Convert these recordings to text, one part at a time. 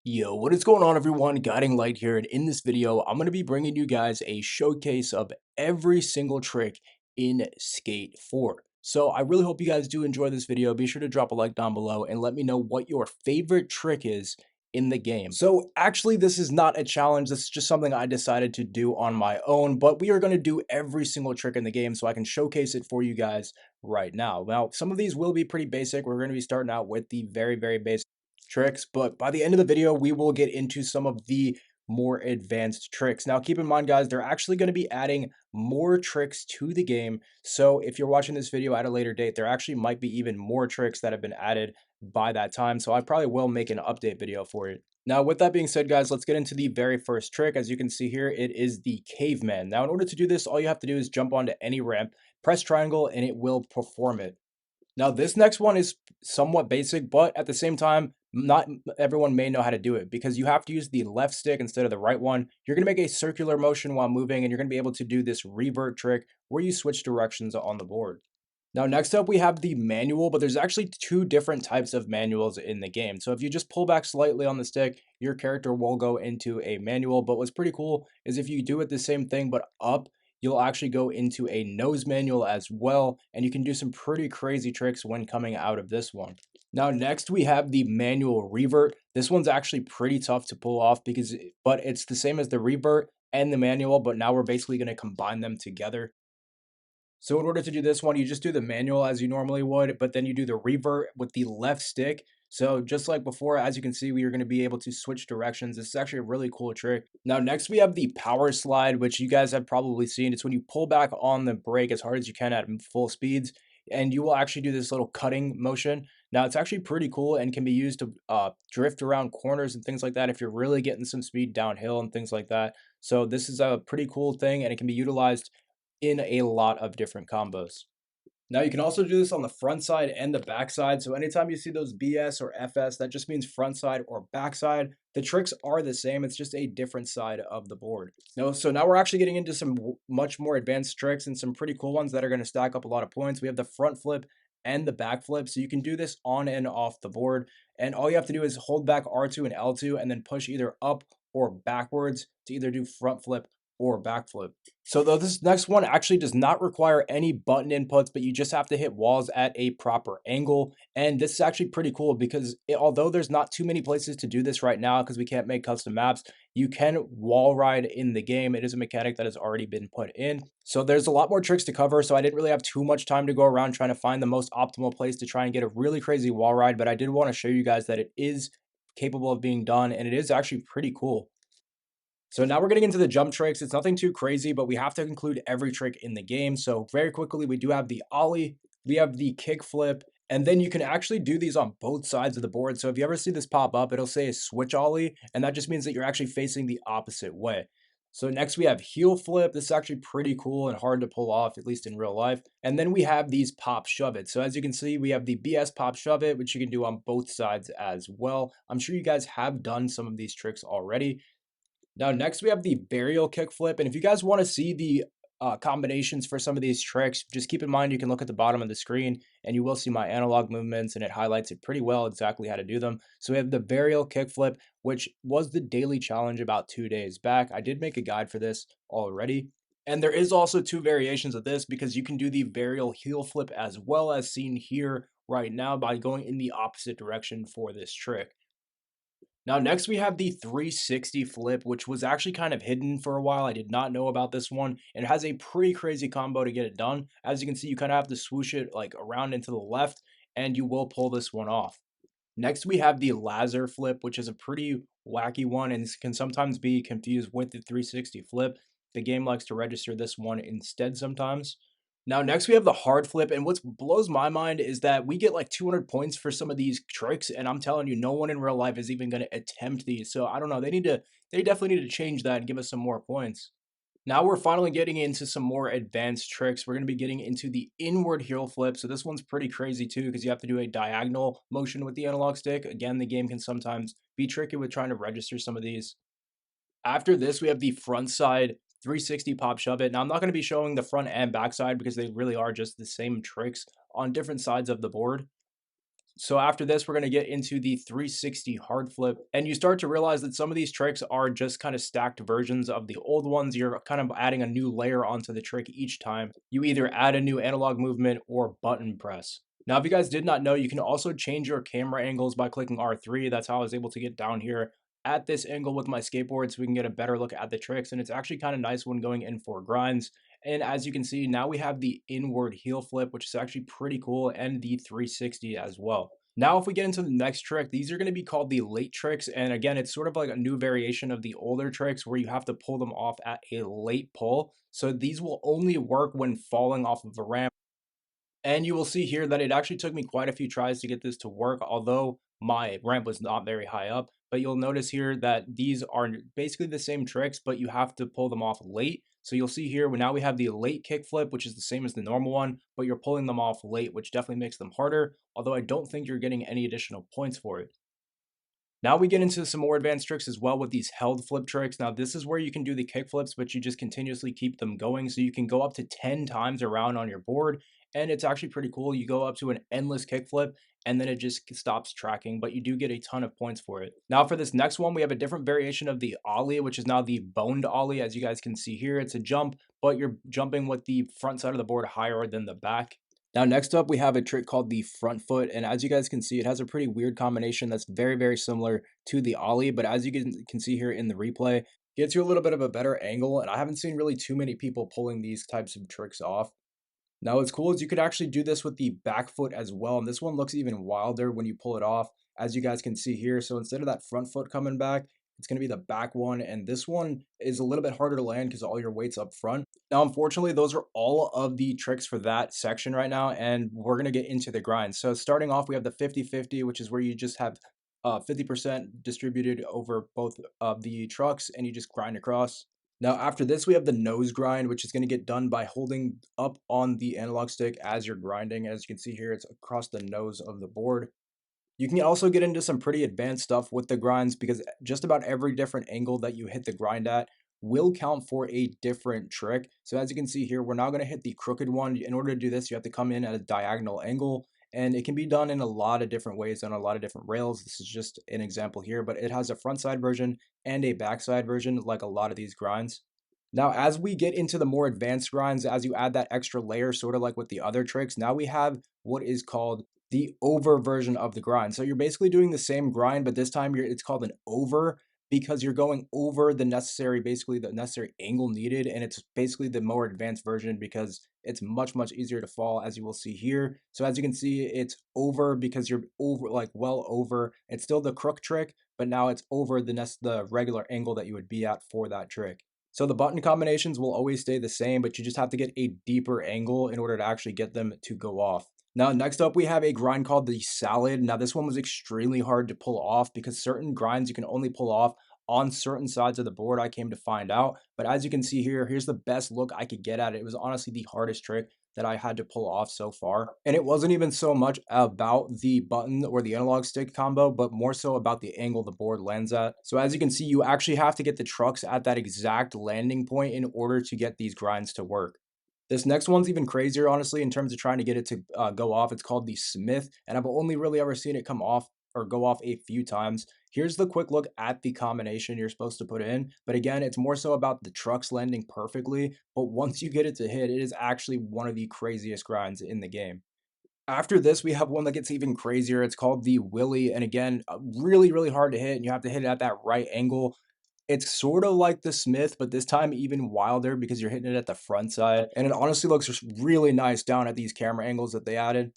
Yo, what is going on everyone? Guiding Light here, and in this video, I'm going to be bringing you guys a showcase of every single trick in Skate 4. So I really hope you guys do enjoy this video. Be sure to drop a like down below and let me know what your favorite trick is in the game. So actually, this is not a challenge. This is just something I decided to do on my own, but we are going to do every single trick in the game so I can showcase it for you guys right now. Now, some of these will be pretty basic. We're going to be starting out with the very basic tricks, but by the end of the video, we will get into some of the more advanced tricks. Now, keep in mind, guys, they're actually going to be adding more tricks to the game. So if you're watching this video at a later date, there actually might be even more tricks that have been added by that time. So I probably will make an update video for it. Now, with that being said, guys, let's get into the very first trick. As you can see here, it is the caveman. Now, in order to do this, all you have to do is jump onto any ramp, press triangle, and it will perform it. Now, this next one is somewhat basic, but at the same time, not everyone may know how to do it because you have to use the left stick instead of the right one. You're going to make a circular motion while moving, and you're going to be able to do this revert trick where you switch directions on the board. Now, next up, we have the manual, but there's actually two different types of manuals in the game. So if you just pull back slightly on the stick, your character will go into a manual. But what's pretty cool is if you do it the same thing, but up, you'll actually go into a nose manual as well. And you can do some pretty crazy tricks when coming out of this one. Now, next we have the manual revert. This one's actually pretty tough to pull off but it's the same as the revert and the manual, but now we're basically going to combine them together. So in order to do this one, you just do the manual as you normally would, but then you do the revert with the left stick. So just like before, as you can see, we are going to be able to switch directions. This is actually a really cool trick. Now, next we have the power slide, which you guys have probably seen. It's when you pull back on the brake as hard as you can at full speeds, and you will actually do this little cutting motion. Now, it's actually pretty cool and can be used to drift around corners and things like that if you're really getting some speed downhill and things like that. So this is a pretty cool thing, and it can be utilized in a lot of different combos. Now you can also do this on the front side and the back side. So anytime you see those BS or FS, that just means front side or back side. The tricks are the same. It's just a different side of the board. So now we're actually getting into some much more advanced tricks and some pretty cool ones that are going to stack up a lot of points. We have the front flip and the back flip. So you can do this on and off the board. And all you have to do is hold back R2 and L2 and then push either up or backwards to either do front flip or backflip. So though this next one actually does not require any button inputs, but you just have to hit walls at a proper angle. And this is actually pretty cool because although there's not too many places to do this right now because we can't make custom maps, you can wall ride in the game. It is a mechanic that has already been put in. So there's a lot more tricks to cover. So I didn't really have too much time to go around trying to find the most optimal place to try and get a really crazy wall ride, but I did want to show you guys that it is capable of being done and it is actually pretty cool. So now we're getting into the jump tricks. It's nothing too crazy, but we have to include every trick in the game. So very quickly, we do have the ollie, we have the kick flip, and then you can actually do these on both sides of the board. So if you ever see this pop up, it'll say a switch ollie, and that just means that you're actually facing the opposite way. So next we have heel flip. This is actually pretty cool and hard to pull off, at least in real life. And then we have these pop shove it. So as you can see, we have the BS pop shove it, which you can do on both sides as well. I'm sure you guys have done some of these tricks already. Now, next we have the burial kickflip, and if you guys want to see the combinations for some of these tricks, just keep in mind you can look at the bottom of the screen, and you will see my analog movements, and it highlights it pretty well exactly how to do them. So we have the burial kickflip, which was the daily challenge about 2 days back. I did make a guide for this already. And there is also two variations of this because you can do the burial heel flip as well as seen here right now by going in the opposite direction for this trick. Now, next we have the 360 flip, which was actually kind of hidden for a while. I did not know about this one. And it has a pretty crazy combo to get it done. As you can see, you kind of have to swoosh it like around into the left, and you will pull this one off. Next, we have the laser flip, which is a pretty wacky one and can sometimes be confused with the 360 flip. The game likes to register this one instead sometimes. Now, next we have the hard flip, and what blows my mind is that we get like 200 points for some of these tricks, and I'm telling you, no one in real life is even going to attempt these. So I don't know. They definitely need to change that and give us some more points. Now we're finally getting into some more advanced tricks. We're going to be getting into the inward heel flip. So this one's pretty crazy too because you have to do a diagonal motion with the analog stick. Again, the game can sometimes be tricky with trying to register some of these. After this, we have the front side 360 pop shove it. Now, I'm not going to be showing the front and back side because they really are just the same tricks on different sides of the board. So after this, we're going to get into the 360 hard flip, and you start to realize that some of these tricks are just kind of stacked versions of the old ones. You're kind of adding a new layer onto the trick each time. You either add a new analog movement or button press. Now, if you guys did not know, you can also change your camera angles by clicking R3. That's how I was able to get down here at this angle with my skateboard so we can get a better look at the tricks. And it's actually kind of nice when going in for grinds. And as you can see, now we have the inward heel flip, which is actually pretty cool, and the 360 as well. Now, if we get into the next trick, these are going to be called the late tricks. And again, it's sort of like a new variation of the older tricks where you have to pull them off at a late pull. So these will only work when falling off of a ramp, and you will see here that it actually took me quite a few tries to get this to work, although my ramp was not very high up. But you'll notice here that these are basically the same tricks, but you have to pull them off late. So you'll see here, now we have the late kickflip, which is the same as the normal one, but you're pulling them off late, which definitely makes them harder, although I don't think you're getting any additional points for it. Now we get into some more advanced tricks as well with these held flip tricks. Now this is where you can do the kick flips, but you just continuously keep them going. So you can go up to 10 times around on your board, and it's actually pretty cool. You go up to an endless kick flip and then it just stops tracking, but you do get a ton of points for it. Now for this next one, we have a different variation of the ollie, which is now the boned ollie. As you guys can see here, it's a jump, but you're jumping with the front side of the board higher than the back. Now, next up, we have a trick called the front foot. And as you guys can see, it has a pretty weird combination that's very, very similar to the ollie. But as you can see here in the replay, gets you a little bit of a better angle. And I haven't seen really too many people pulling these types of tricks off. Now, what's cool is you could actually do this with the back foot as well. And this one looks even wilder when you pull it off, as you guys can see here. So instead of that front foot coming back, it's going to be the back one. And this one is a little bit harder to land because all your weight's up front. Now, unfortunately, those are all of the tricks for that section right now. And we're going to get into the grind. So starting off, we have the 50-50, which is where you just have 50% distributed over both of the trucks and you just grind across. Now, after this, we have the nose grind, which is going to get done by holding up on the analog stick as you're grinding. As you can see here, it's across the nose of the board. You can also get into some pretty advanced stuff with the grinds because just about every different angle that you hit the grind at will count for a different trick. So as you can see here, we're now going to hit the crooked one. In order to do this, you have to come in at a diagonal angle, and it can be done in a lot of different ways on a lot of different rails. This is just an example here, but it has a front side version and a backside version like a lot of these grinds. Now, as we get into the more advanced grinds, as you add that extra layer, sort of like with the other tricks, now we have what is called the over version of the grind. So you're basically doing the same grind, but this time it's called an over because you're going over the necessary, basically the necessary angle needed. And it's basically the more advanced version because it's much, much easier to fall, as you will see here. So as you can see, it's over because you're over, like well over. It's still the crook trick, but now it's over the regular angle that you would be at for that trick. So the button combinations will always stay the same, but you just have to get a deeper angle in order to actually get them to go off. Now, next up, we have a grind called the salad. Now, this one was extremely hard to pull off because certain grinds you can only pull off on certain sides of the board, I came to find out. But as you can see here, here's the best look I could get at it. It was honestly the hardest trick that I had to pull off so far. And it wasn't even so much about the button or the analog stick combo, but more so about the angle the board lands at. So as you can see, you actually have to get the trucks at that exact landing point in order to get these grinds to work. This next one's even crazier, honestly, in terms of trying to get it to go off. It's called the Smith, and I've only really ever seen it come off or go off a few times. Here's the quick look at the combination you're supposed to put in. But again, it's more so about the trucks landing perfectly. But once you get it to hit, it is actually one of the craziest grinds in the game. After this, we have one that gets even crazier. It's called the Willy, and again, really, really hard to hit, and you have to hit it at that right angle. It's sort of like the Smith, but this time even wilder because you're hitting it at the front side, and it honestly looks just really nice down at these camera angles that they added.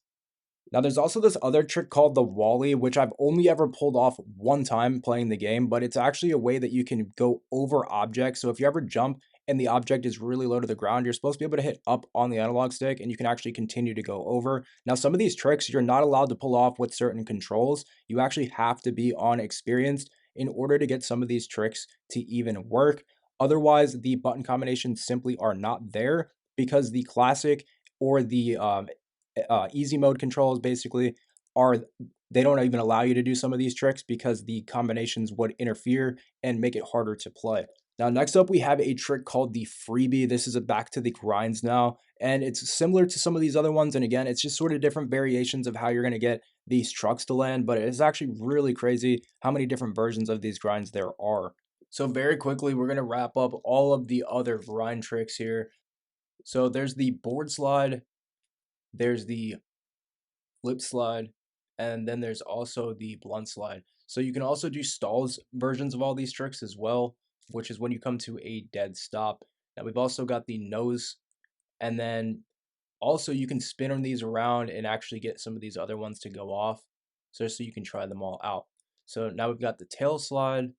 Now, there's also this other trick called the Wally, which I've only ever pulled off one time playing the game, but it's actually a way that you can go over objects. So if you ever jump and the object is really low to the ground, you're supposed to be able to hit up on the analog stick and you can actually continue to go over. Now, some of these tricks you're not allowed to pull off with certain controls. You actually have to be on experienced in order to get some of these tricks to even work. Otherwise, the button combinations simply are not there because the classic or the easy mode controls basically are they don't even allow you to do some of these tricks because the combinations would interfere and make it harder to play. Now, next up, we have a trick called the freebie. This is a back to the grinds now, and it's similar to some of these other ones. And again, it's just sort of different variations of how you're going to get these trucks to land, but it's actually really crazy how many different versions of these grinds there are. So very quickly, we're going to wrap up all of the other grind tricks here. So there's the board slide, there's the flip slide, and then there's also the blunt slide. So you can also do stalls versions of all these tricks as well, which is when you come to a dead stop. Now we've also got the nose, and then also you can spin on these around and actually get some of these other ones to go off, so you can try them all out. So now we've got the tail slide,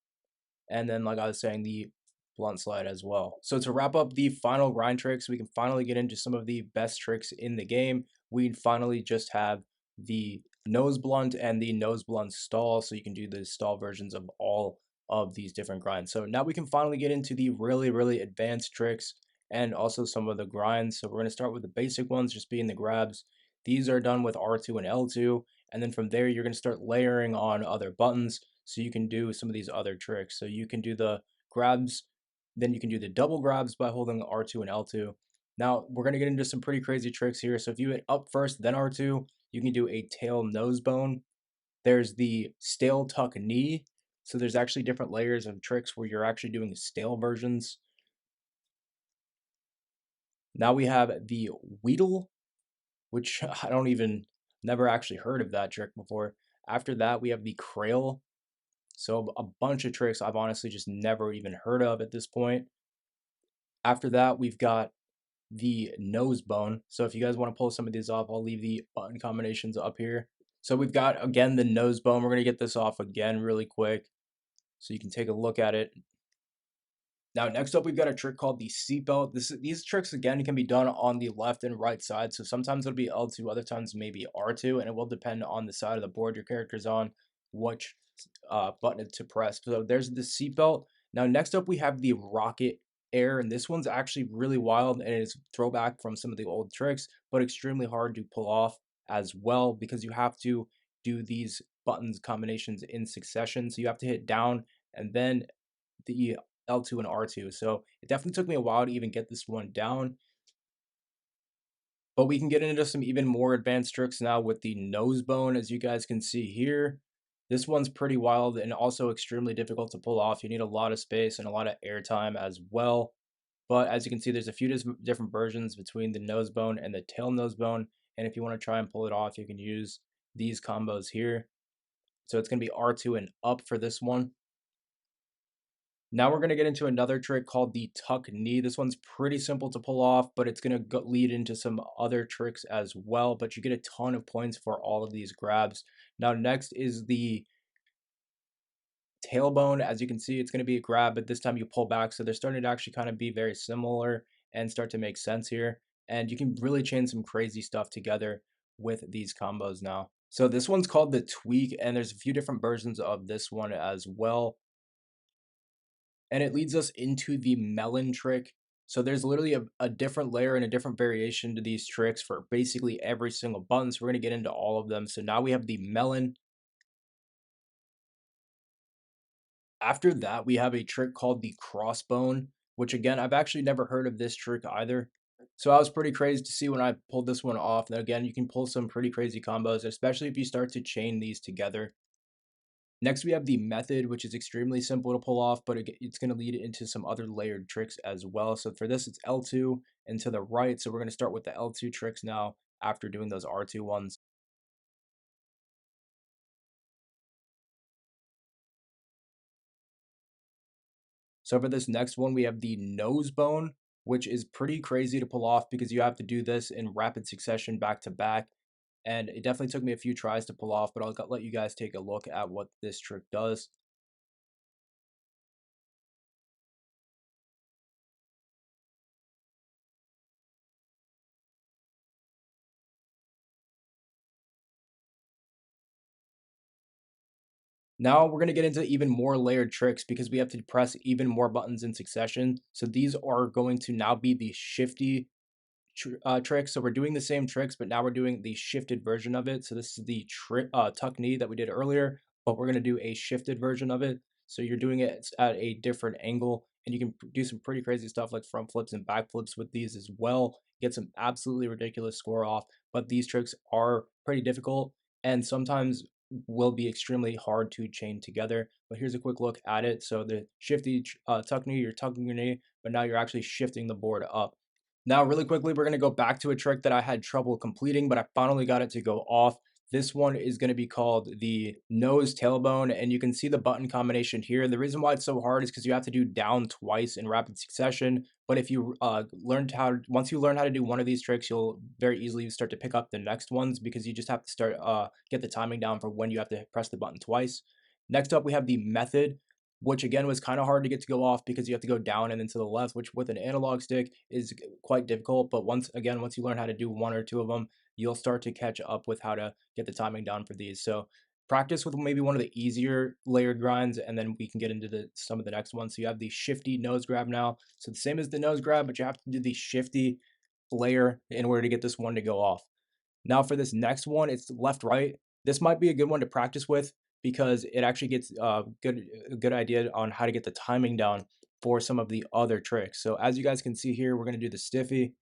and then like I was saying, the blunt slide as well. So to wrap up the final grind tricks, we can finally get into some of the best tricks in the game. We finally just have the nose blunt and the nose blunt stall, so you can do the stall versions of all of these different grinds. So now we can finally get into the really advanced tricks and also some of the grinds. So we're going to start with the basic ones, just being the grabs. These are done with R2 and L2, and then from there you're going to start layering on other buttons so you can do some of these other tricks. So you can do the grabs, then you can do the double grabs by holding R2 and L2. Now we're going to get into some pretty crazy tricks here. So if you hit up first, then R2, you can do a tail nose bone. There's the stale tuck knee. So there's actually different layers of tricks where you're actually doing stale versions. Now we have the Weedle, which I don't even, never actually heard of that trick before. After that, we have the Krail. So a bunch of tricks I've honestly just never even heard of at this point. After that, we've got the nose bone. So if you guys want to pull some of these off, I'll leave the button combinations up here. So we've got, again, the nose bone. We're going to get this off again really quick so you can take a look at it. Now, next up, we've got a trick called the seatbelt. These tricks, again, can be done on the left and right side. So sometimes it'll be L2, other times maybe R2, and it will depend on the side of the board your character's on, which button to press. So there's the seatbelt. Now, next up, we have the rocket air, and this one's actually really wild, and it's throwback from some of the old tricks, but extremely hard to pull off as well because you have to do these buttons combinations in succession. So you have to hit down and then the L2 and R2. So it definitely took me a while to even get this one down. But we can get into some even more advanced tricks now with the nose bone, as you guys can see here. This one's pretty wild and also extremely difficult to pull off. You need a lot of space and a lot of airtime as well. But as you can see, there's a few different versions between the nose bone and the tail nose bone. And if you want to try and pull it off, you can use these combos here. So it's going to be R2 and up for this one. Now we're going to get into another trick called the tuck knee. This one's pretty simple to pull off, but it's going to lead into some other tricks as well, but you get a ton of points for all of these grabs. Now next is the tailbone. As you can see, it's going to be a grab, but this time you pull back, so they're starting to actually kind of be very similar and start to make sense here. And you can really chain some crazy stuff together with these combos now. So this one's called the tweak, and there's a few different versions of this one as well. And it leads us into the melon trick. So there's literally a different layer and a different variation to these tricks for basically every single button. So we're going to get into all of them. So now we have the melon. After that, we have a trick called the crossbone, which again, I've actually never heard of this trick either. So I was pretty crazy to see when I pulled this one off. And again, you can pull some pretty crazy combos, especially if you start to chain these together. Next, we have the method, which is extremely simple to pull off, but it's going to lead into some other layered tricks as well. So for this, it's L2 and to the right. So we're going to start with the L2 tricks now after doing those R2 ones. So for this next one, we have the nose bone, which is pretty crazy to pull off because you have to do this in rapid succession back to back. And it definitely took me a few tries to pull off, but I'll let you guys take a look at what this trick does. Now we're going to get into even more layered tricks because we have to press even more buttons in succession. So these are going to now be the shifty tricks. So we're doing the same tricks, but now we're doing the shifted version of it. So this is the tuck knee that we did earlier, but we're going to do a shifted version of it. So you're doing it at a different angle, and you can do some pretty crazy stuff like front flips and back flips with these as well. Get some absolutely ridiculous score off, but these tricks are pretty difficult. and sometimes will be extremely hard to chain together. But here's a quick look at it. So the shifty tuck knee, you're tucking your knee, but now you're actually shifting the board up. Now, really quickly, we're going to go back to a trick that I had trouble completing, but I finally got it to go off. This one is going to be called the nose tailbone, and you can see the button combination here. The reason why it's so hard is because you have to do down twice in rapid succession. But if you once you learn how to do one of these tricks, you'll very easily start to pick up the next ones because you just have to start get the timing down for when you have to press the button twice. Next up, we have the method, which again was kind of hard to get to go off because you have to go down and then to the left, which with an analog stick is quite difficult. But once you learn how to do one or two of them, you'll start to catch up with how to get the timing down for these. So practice with maybe one of the easier layered grinds, and then we can get into some of the next ones. So you have the shifty nose grab now. So the same as the nose grab, but you have to do the shifty layer in order to get this one to go off. Now for this next one, it's left right. This might be a good one to practice with because it actually gets a good idea on how to get the timing down for some of the other tricks. So as you guys can see here, we're going to do the stiffy.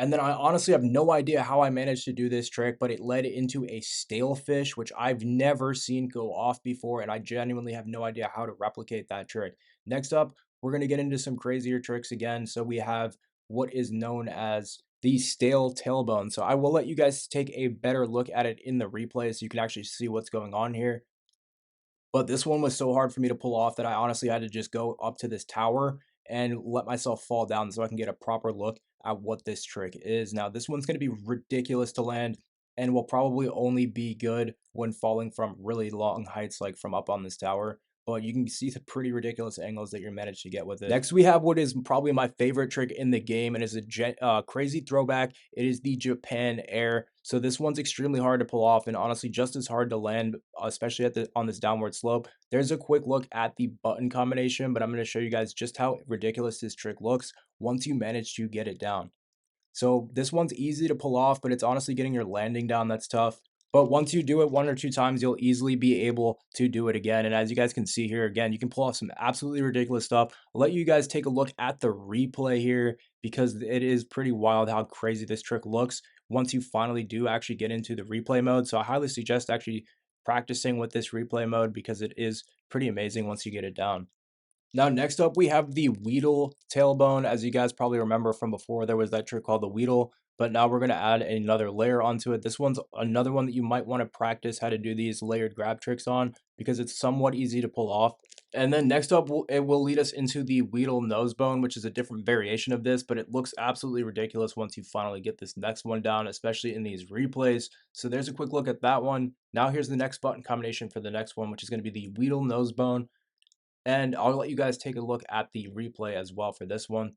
And then I honestly have no idea how I managed to do this trick, but it led into a stale fish, which I've never seen go off before, and I genuinely have no idea how to replicate that trick. Next up, we're going to get into some crazier tricks again. So we have what is known as the stale tailbone. So I will let you guys take a better look at it in the replay so you can actually see what's going on here. But this one was so hard for me to pull off that I honestly had to just go up to this tower and let myself fall down so I can get a proper look at what this trick is. Now, this one's going to be ridiculous to land and will probably only be good when falling from really long heights, like from up on this tower. But you can see the pretty ridiculous angles that you're managed to get with it. Next, we have what is probably my favorite trick in the game, and is a crazy throwback. It is the Japan Air. So this one's extremely hard to pull off, and honestly, just as hard to land, especially on this downward slope. There's a quick look at the button combination, but I'm going to show you guys just how ridiculous this trick looks once you manage to get it down. So this one's easy to pull off, but it's honestly getting your landing down that's tough. But once you do it one or two times, you'll easily be able to do it again. And as you guys can see here, again, you can pull off some absolutely ridiculous stuff. I'll let you guys take a look at the replay here because it is pretty wild how crazy this trick looks once you finally do actually get into the replay mode. So I highly suggest actually practicing with this replay mode because it is pretty amazing once you get it down. Now, next up, we have the Weedle tailbone. As you guys probably remember from before, there was that trick called the Weedle, but now we're going to add another layer onto it. This one's another one that you might want to practice how to do these layered grab tricks on because it's somewhat easy to pull off. And then next up, it will lead us into the Weedle nose bone, which is a different variation of this, but it looks absolutely ridiculous once you finally get this next one down, especially in these replays. So there's a quick look at that one. Now here's the next button combination for the next one, which is going to be the Weedle nose bone. And I'll let you guys take a look at the replay as well for this one.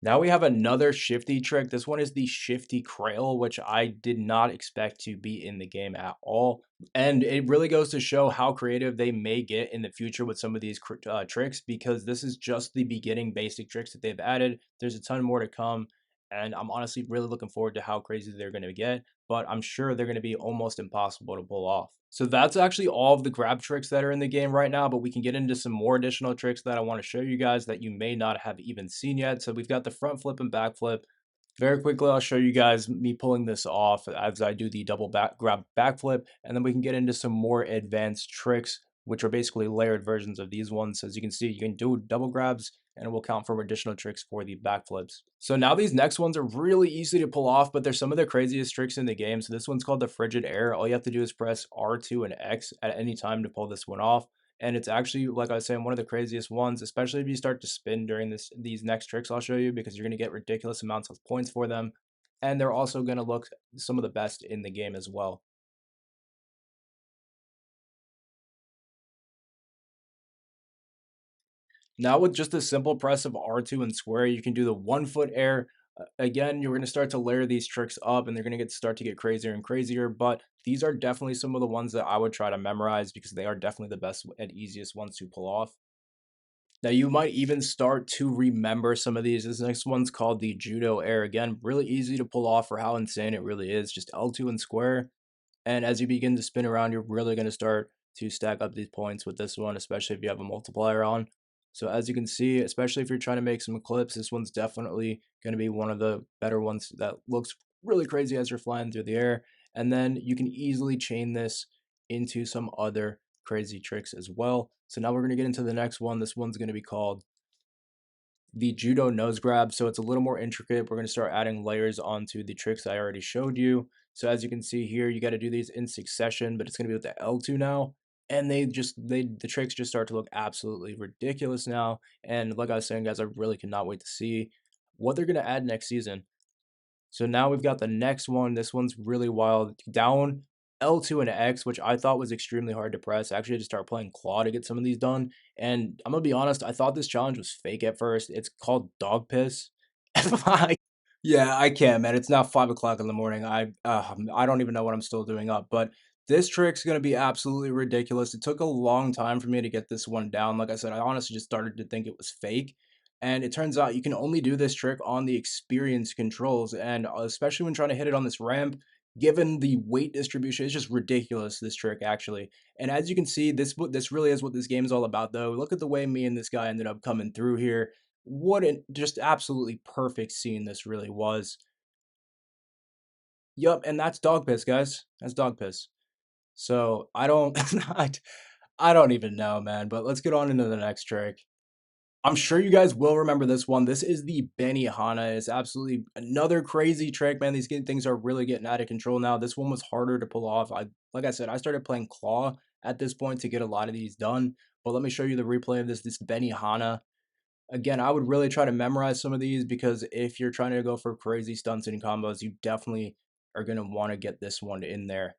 Now we have another shifty trick. This one is the shifty crail, which I did not expect to be in the game at all. And it really goes to show how creative they may get in the future with some of these tricks, because this is just the beginning basic tricks that they've added. There's a ton more to come. And I'm honestly really looking forward to how crazy they're going to get, but I'm sure they're going to be almost impossible to pull off. So that's actually all of the grab tricks that are in the game right now, but we can get into some more additional tricks that I want to show you guys that you may not have even seen yet. So we've got the front flip and back flip. Very quickly, I'll show you guys me pulling this off as I do the double back grab backflip, and then we can get into some more advanced tricks, which are basically layered versions of these ones. As you can see, you can do double grabs, and it will count for additional tricks for the backflips. So now these next ones are really easy to pull off, but they're some of the craziest tricks in the game. So this one's called the frigid air. All you have to do is press R2 and X at any time to pull this one off. And it's actually, like I was saying, one of the craziest ones, especially if you start to spin during these next tricks I'll show you, because you're going to get ridiculous amounts of points for them. And they're also going to look some of the best in the game as well. Now with just a simple press of R2 and square, you can do the 1 foot air. Again, you're going to start to layer these tricks up, and they're going to start to get crazier and crazier, but these are definitely some of the ones that I would try to memorize because they are definitely the best and easiest ones to pull off. Now you might even start to remember some of these. This next one's called the judo air. Again, really easy to pull off for how insane it really is. Just L2 and square. And as you begin to spin around, you're really going to start to stack up these points with this one, especially if you have a multiplier on. So as you can see, especially if you're trying to make some clips, this one's definitely going to be one of the better ones that looks really crazy as you're flying through the air. And then you can easily chain this into some other crazy tricks as well. So now we're going to get into the next one. This one's going to be called the judo nose grab. So it's a little more intricate. We're going to start adding layers onto the tricks I already showed you. So as you can see here, you got to do these in succession, but it's going to be with the L2 now. And the tricks just start to look absolutely ridiculous now. And like I was saying, guys, I really cannot wait to see what they're going to add next season. So now we've got the next one. This one's really wild. Down L2 and X, which I thought was extremely hard to press. I actually had to start playing Claw to get some of these done. And I'm gonna be honest, I thought this challenge was fake at first. It's called Dog Piss. Yeah, I can't, man. It's now 5 o'clock in the morning. I don't even know what I'm still doing up, but this trick's gonna be absolutely ridiculous. It took a long time for me to get this one down. Like I said, I honestly just started to think it was fake. And it turns out you can only do this trick on the experience controls, and especially when trying to hit it on this ramp, given the weight distribution, it's just ridiculous, this trick actually. And as you can see, this really is what this game is all about, though. Look at the way me and this guy ended up coming through here. What an just absolutely perfect scene this really was. Yup, and that's dog piss, guys. That's dog piss. So I don't, I don't even know, man. But let's get on into the next trick. I'm sure you guys will remember this one. This is the Benihana. It's absolutely another crazy trick, man. Things are really getting out of control now. This one was harder to pull off. Like I said, I started playing Claw at this point to get a lot of these done. But let me show you the replay of this Benihana. Again, I would really try to memorize some of these because if you're trying to go for crazy stunts and combos, you definitely are going to want to get this one in there.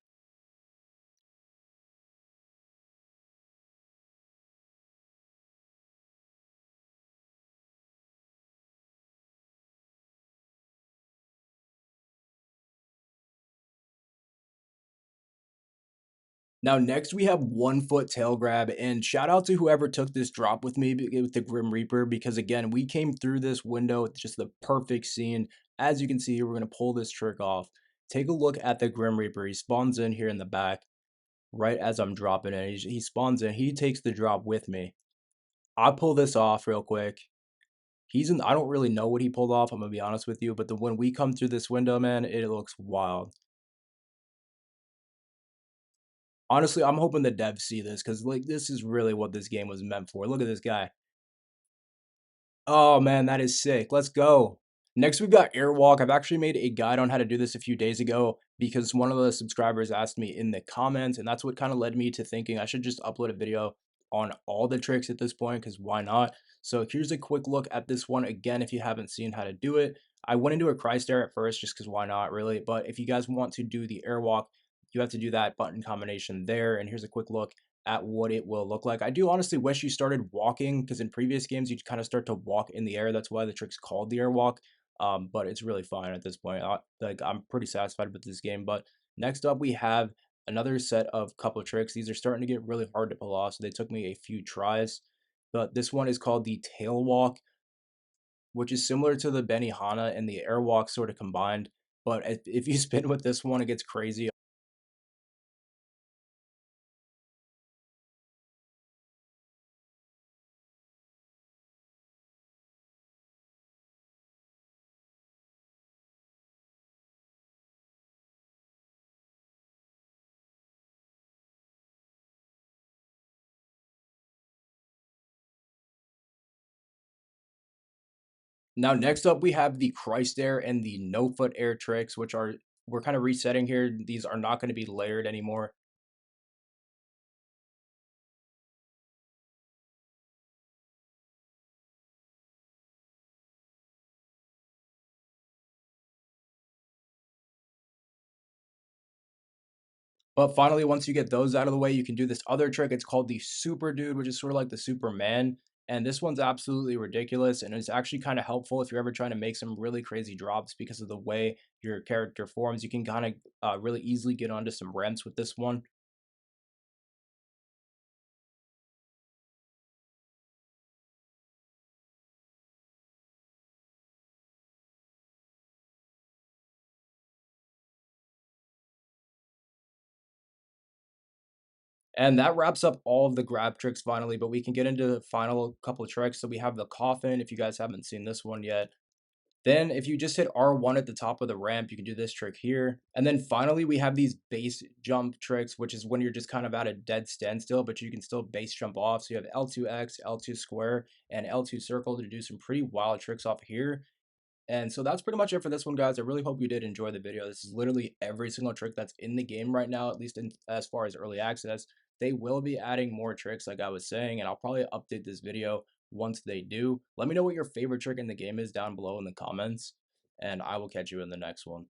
Now, next we have 1 foot tail grab, and shout out to whoever took this drop with me with the Grim Reaper, because again, we came through this window with just the perfect scene. As you can see here, we're going to pull this trick off. Take a look at the Grim Reaper. He spawns in here in the back right as I'm dropping it. He spawns in, he takes the drop with me. I pull this off real quick. I don't really know what he pulled off, I'm gonna be honest with you, but when we come through this window, man, it looks wild. Honestly, I'm hoping the devs see this because like this is really what this game was meant for. Look at this guy. Oh man, that is sick. Let's go. Next, we've got Airwalk. I've actually made a guide on how to do this a few days ago because one of the subscribers asked me in the comments, and that's what kind of led me to thinking I should just upload a video on all the tricks at this point because why not? So here's a quick look at this one again if you haven't seen how to do it. I went into a Christ Air at first just because why not really? But if you guys want to do the Airwalk, you have to do that button combination there. And here's a quick look at what it will look like. I do honestly wish you started walking because in previous games you kind of start to walk in the air. That's why the trick's called the airwalk. But it's really fine at this point. I'm pretty satisfied with this game. But next up we have another set of couple tricks. These are starting to get really hard to pull off, so they took me a few tries. But this one is called the tail walk, which is similar to the Benihana and the airwalk sort of combined. But if you spin with this one, it gets crazy. Now, next up, we have the Christ Air and the No Foot Air tricks, which are we're kind of resetting here. These are not going to be layered anymore. But finally, once you get those out of the way, you can do this other trick. It's called the Superdude, which is sort of like the Superman. And this one's absolutely ridiculous. And it's actually kind of helpful if you're ever trying to make some really crazy drops because of the way your character forms. You can kind of really easily get onto some ramps with this one. And that wraps up all of the grab tricks finally, but we can get into the final couple of tricks. So we have the coffin, if you guys haven't seen this one yet. Then if you just hit R1 at the top of the ramp, you can do this trick here. And then finally, we have these base jump tricks, which is when you're just kind of at a dead standstill, but you can still base jump off. So you have L2X, L2 square, and L2 circle to do some pretty wild tricks off here. And so that's pretty much it for this one, guys. I really hope you did enjoy the video. This is literally every single trick that's in the game right now, at least as far as early access. They will be adding more tricks, like I was saying, and I'll probably update this video once they do. Let me know what your favorite trick in the game is down below in the comments, and I will catch you in the next one.